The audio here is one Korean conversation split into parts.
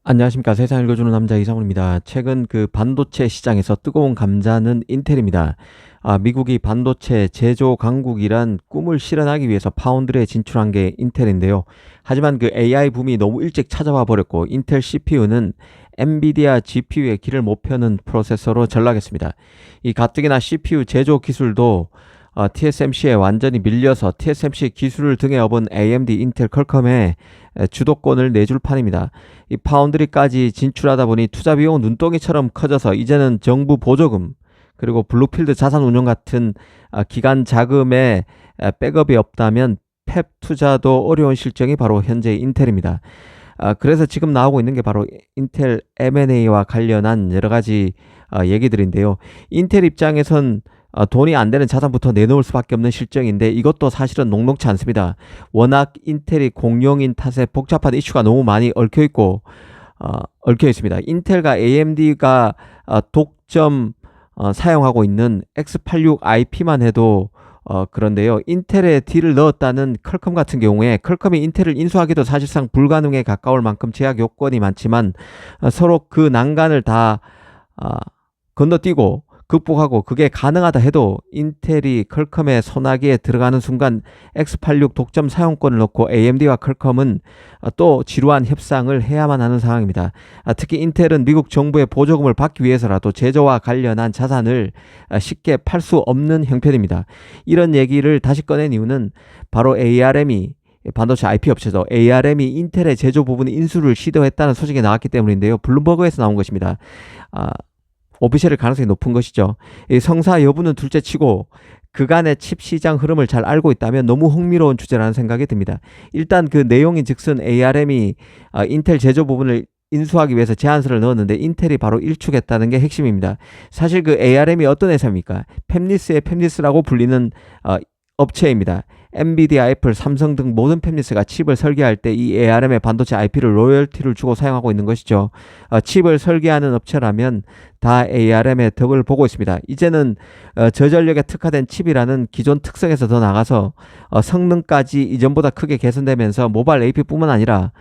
안녕하십니까. 세상 읽어주는 남자 이상훈입니다. 최근 그 반도체 시장에서 뜨거운 감자는 인텔입니다. 미국이 반도체 제조 강국이란 꿈을 실현하기 위해서 파운드리에 진출한 게 인텔인데요. 하지만 그 AI 붐이 너무 일찍 찾아와 버렸고 인텔 CPU는 엔비디아 GPU의 길을 못 펴는 프로세서로 전락했습니다. 이 가뜩이나 CPU 제조 기술도 TSMC에 완전히 밀려서 TSMC 기술을 등에 업은 AMD, 인텔, 퀄컴에 주도권을 내줄 판입니다. 이 파운드리까지 진출하다 보니 투자 비용은 눈덩이처럼 커져서 이제는 정부 보조금 그리고 블루필드 자산운용 같은 기관 자금에 백업이 없다면 팹 투자도 어려운 실정이 바로 현재 인텔입니다. 그래서 지금 나오고 있는 게 바로 인텔 M&A와 관련한 여러 가지 얘기들인데요. 인텔 입장에선 돈이 안 되는 자산부터 내놓을 수밖에 없는 실정인데 이것도 사실은 녹록치 않습니다. 워낙 인텔이 공룡인 탓에 복잡한 이슈가 너무 많이 얽혀 있고 얽혀 있습니다. 인텔과 AMD가 독점 사용하고 있는 x86 IP만 해도 그런데요. 인텔에 딜을 넣었다는 퀄컴 같은 경우에 퀄컴이 인텔을 인수하기도 사실상 불가능에 가까울 만큼 제약 요건이 많지만 서로 그 난간을 다 건너뛰고 극복하고 그게 가능하다 해도 인텔이 퀄컴의 손아귀에 들어가는 순간 x86 독점 사용권을 놓고 AMD와 퀄컴은 또 지루한 협상을 해야만 하는 상황입니다. 특히 인텔은 미국 정부의 보조금을 받기 위해서라도 제조와 관련한 자산을 쉽게 팔 수 없는 형편입니다. 이런 얘기를 다시 꺼낸 이유는 바로 ARM이 반도체 IP 업체죠. ARM이 인텔의 제조 부분 인수를 시도했다는 소식이 나왔기 때문인데요. 블룸버그에서 나온 것입니다. 오피셜일 가능성이 높은 것이죠. 이 성사 여부는 둘째치고 그간의 칩 시장 흐름을 잘 알고 있다면 너무 흥미로운 주제라는 생각이 듭니다. 일단 그 내용인 즉슨 ARM이 인텔 제조 부분을 인수하기 위해서 제안서를 넣었는데 인텔이 바로 일축했다는 게 핵심입니다. 사실 그 ARM이 어떤 회사입니까? 팹리스의 팹리스라고 불리는 업체입니다. 엔비디아, 애플, 삼성 등 모든 팹리스가 칩을 설계할 때 이 ARM의 반도체 IP를 로열티를 주고 사용하고 있는 것이죠. 칩을 설계하는 업체라면 다 ARM의 덕을 보고 있습니다. 이제는 저전력에 특화된 칩이라는 기존 특성에서 더 나가서 성능까지 이전보다 크게 개선되면서 모바일 AP뿐만 아니라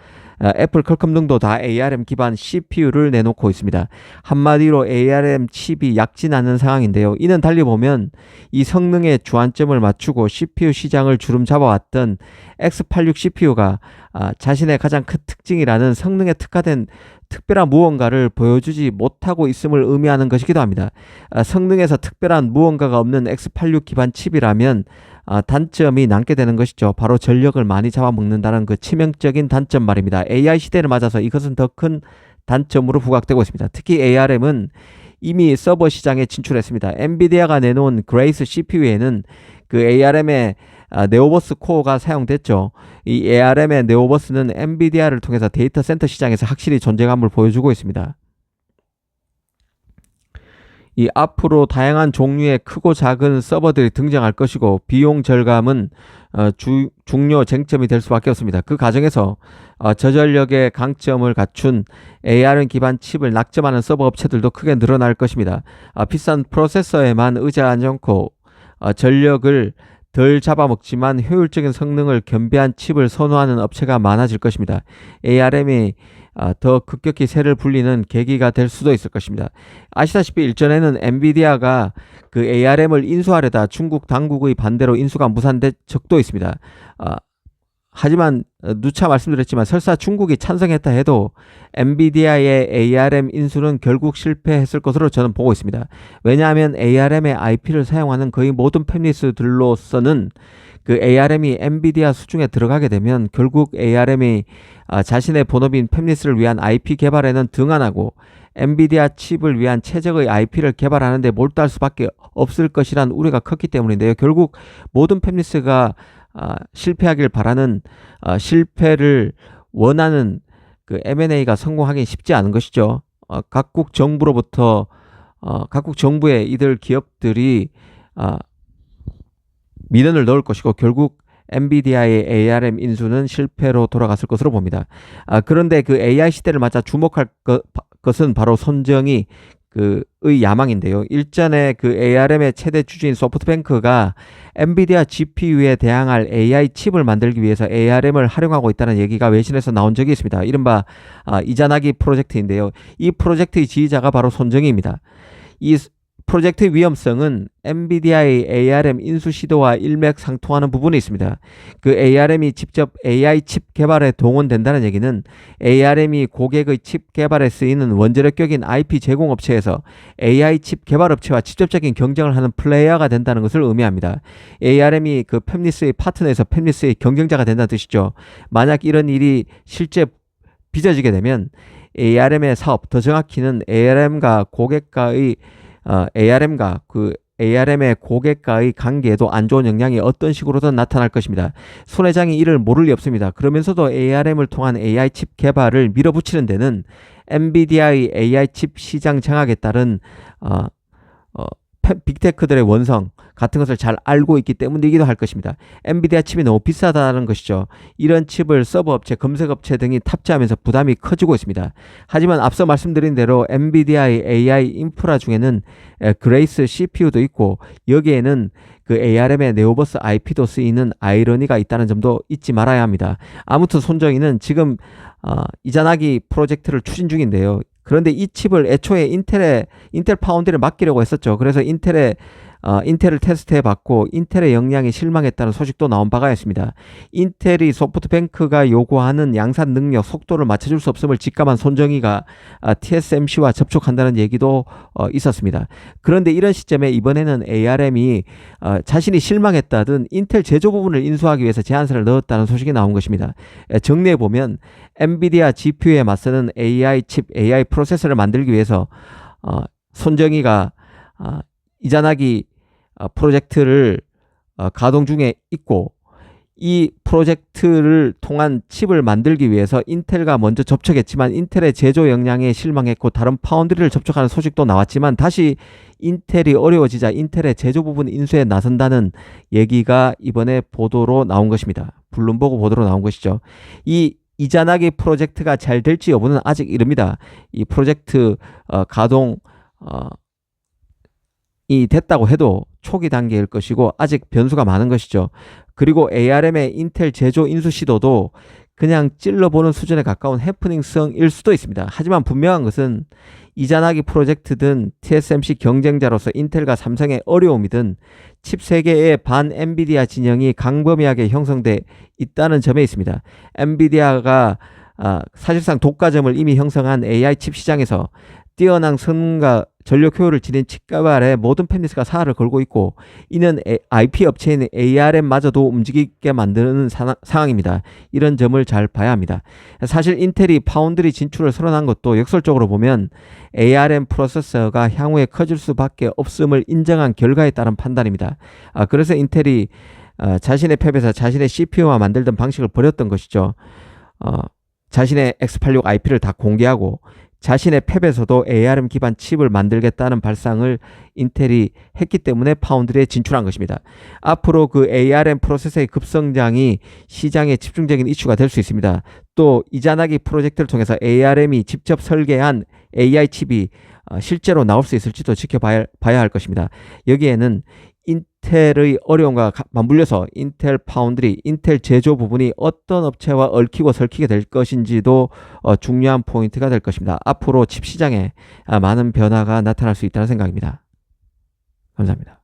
애플, 퀄컴 등도 다 ARM 기반 CPU를 내놓고 있습니다. 한마디로 ARM 칩이 약진하는 상황인데요. 이는 달리 보면 이 성능의 주안점을 맞추고 CPU 시장을 주름 잡아왔던 x86 CPU가 자신의 가장 큰 특징이라는 성능에 특화된 특별한 무언가를 보여주지 못하고 있음을 의미하는 것이기도 합니다. 성능에서 특별한 무언가가 없는 x86 기반 칩이라면 단점이 남게 되는 것이죠. 바로 전력을 많이 잡아먹는다는 그 치명적인 단점 말입니다. AI 시대를 맞아서 이것은 더 큰 단점으로 부각되고 있습니다. 특히 ARM은 이미 서버 시장에 진출했습니다. 엔비디아가 내놓은 그레이스 CPU에는 그 ARM의 네오버스 코어가 사용됐죠. 이 ARM의 네오버스는 엔비디아를 통해서 데이터 센터 시장에서 확실히 존재감을 보여주고 있습니다. 이 앞으로 다양한 종류의 크고 작은 서버들이 등장할 것이고 비용 절감은 중요 쟁점이 될 수밖에 없습니다. 그 과정에서 저전력의 강점을 갖춘 ARM 기반 칩을 낙점하는 서버 업체들도 크게 늘어날 것입니다. 비싼 프로세서에만 의지하지 않고 전력을 덜 잡아먹지만 효율적인 성능을 겸비한 칩을 선호하는 업체가 많아질 것입니다. ARM이 더 급격히 세를 불리는 계기가 될 수도 있을 것입니다. 아시다시피 일전에는 엔비디아가 그 ARM을 인수하려다 중국 당국의 반대로 인수가 무산된 적도 있습니다. 하지만 누차 말씀드렸지만 설사 중국이 찬성했다 해도 엔비디아의 ARM 인수는 결국 실패했을 것으로 저는 보고 있습니다. 왜냐하면 ARM의 IP를 사용하는 거의 모든 팹리스들로서는 그 ARM이 엔비디아 수중에 들어가게 되면 결국 ARM이 자신의 본업인 팹리스를 위한 IP 개발에는 등한하고 엔비디아 칩을 위한 최적의 IP를 개발하는 데 몰두할 수밖에 없을 것이란 우려가 컸기 때문인데요. 결국 모든 팹리스가 실패하길 바라는 실패를 원하는 그 M&A가 성공하기 쉽지 않은 것이죠. 각국 정부로부터 각국 정부의 이들 기업들이 민원을 넣을 것이고 결국 엔비디아의 ARM 인수는 실패로 돌아갔을 것으로 봅니다. 그런데 그 AI 시대를 맞아 주목할 것은 바로 손정이 의 야망인데요. 일전에 그 ARM의 최대 주주인 소프트뱅크가 엔비디아 GPU에 대항할 AI 칩을 만들기 위해서 ARM을 활용하고 있다는 얘기가 외신에서 나온 적이 있습니다. 이른바 이자나기 프로젝트인데요. 이 프로젝트의 지휘자가 바로 손정희입니다. 이 프로젝트의 위험성은 엔비디아의 ARM 인수 시도와 일맥상통하는 부분이 있습니다. 그 ARM이 직접 AI 칩 개발에 동원된다는 얘기는 ARM이 고객의 칩 개발에 쓰이는 원자력격인 IP 제공업체에서 AI 칩 개발업체와 직접적인 경쟁을 하는 플레이어가 된다는 것을 의미합니다. ARM이 그 팹리스의 파트너에서 팹리스의 경쟁자가 된다는 뜻이죠. 만약 이런 일이 실제 빚어지게 되면 ARM의 사업, 더 정확히는 ARM과 ARM의 고객과의 관계에도 안 좋은 영향이 어떤 식으로든 나타날 것입니다. 손 회장이 이를 모를 리 없습니다. 그러면서도 ARM을 통한 AI 칩 개발을 밀어붙이는 데는 엔비디아의 AI 칩 시장 장악에 따른 빅테크들의 원성 같은 것을 잘 알고 있기 때문이기도 할 것입니다. 엔비디아 칩이 너무 비싸다는 것이죠. 이런 칩을 서버업체, 검색업체 등이 탑재하면서 부담이 커지고 있습니다. 하지만 앞서 말씀드린 대로 엔비디아의 AI 인프라 중에는 그레이스 CPU도 있고 여기에는 그 ARM의 네오버스 IP도 쓰이는 아이러니가 있다는 점도 잊지 말아야 합니다. 아무튼 손정희는 지금 이자나기 프로젝트를 추진 중인데요. 그런데 이 칩을 애초에 인텔 파운드리를 맡기려고 했었죠. 그래서 인텔을 테스트해 봤고 인텔의 역량이 실망했다는 소식도 나온 바가 있습니다. 인텔이 소프트뱅크가 요구하는 양산 능력, 속도를 맞춰줄 수 없음을 직감한 손정희가 TSMC와 접촉한다는 얘기도 있었습니다. 그런데 이런 시점에 이번에는 ARM이 자신이 실망했다든 인텔 제조 부분을 인수하기 위해서 제안서를 넣었다는 소식이 나온 것입니다. 정리해 보면 엔비디아 GPU에 맞서는 AI 칩, AI 프로세서를 만들기 위해서 손정희가 이자나기 프로젝트를 가동 중에 있고 이 프로젝트를 통한 칩을 만들기 위해서 인텔과 먼저 접촉했지만 인텔의 제조 역량에 실망했고 다른 파운드리를 접촉하는 소식도 나왔지만 다시 인텔이 어려워지자 인텔의 제조 부분 인수에 나선다는 얘기가 이번에 보도로 나온 것입니다. 블룸버그 보도로 나온 것이죠. 이 이자나기 프로젝트가 잘 될지 여부는 아직 이릅니다. 이 프로젝트 가동 이 됐다고 해도 초기 단계일 것이고 아직 변수가 많은 것이죠. 그리고 ARM의 인텔 제조 인수 시도도 그냥 찔러보는 수준에 가까운 해프닝성일 수도 있습니다. 하지만 분명한 것은 이자나기 프로젝트든 TSMC 경쟁자로서 인텔과 삼성의 어려움이든 칩 세계의 반 엔비디아 진영이 강범위하게 형성돼 있다는 점에 있습니다. 엔비디아가 사실상 독과점을 이미 형성한 AI 칩 시장에서 뛰어난 성능과 전력 효율을 지닌 칩 개발에 모든 팹리스가 사활을 걸고 있고 이는 IP 업체인 ARM마저도 움직이게 만드는 상황입니다. 이런 점을 잘 봐야 합니다. 사실 인텔이 파운드리 진출을 선언한 것도 역설적으로 보면 ARM 프로세서가 향후에 커질 수밖에 없음을 인정한 결과에 따른 판단입니다. 그래서 인텔이 자신의 팹에서 자신의 CPU만 만들던 방식을 버렸던 것이죠. 자신의 x86 IP를 다 공개하고 자신의 팹에서도 ARM 기반 칩을 만들겠다는 발상을 인텔이 했기 때문에 파운드리에 진출한 것입니다. 앞으로 그 ARM 프로세서의 급성장이 시장의 집중적인 이슈가 될 수 있습니다. 또 이자나기 프로젝트를 통해서 ARM이 직접 설계한 AI 칩이 실제로 나올 수 있을지도 지켜봐야 할 것입니다. 여기에는 인텔의 어려움과 맞물려서 인텔 파운드리, 인텔 제조 부분이 어떤 업체와 얽히고 설키게 될 것인지도 중요한 포인트가 될 것입니다. 앞으로 칩 시장에 많은 변화가 나타날 수 있다는 생각입니다. 감사합니다.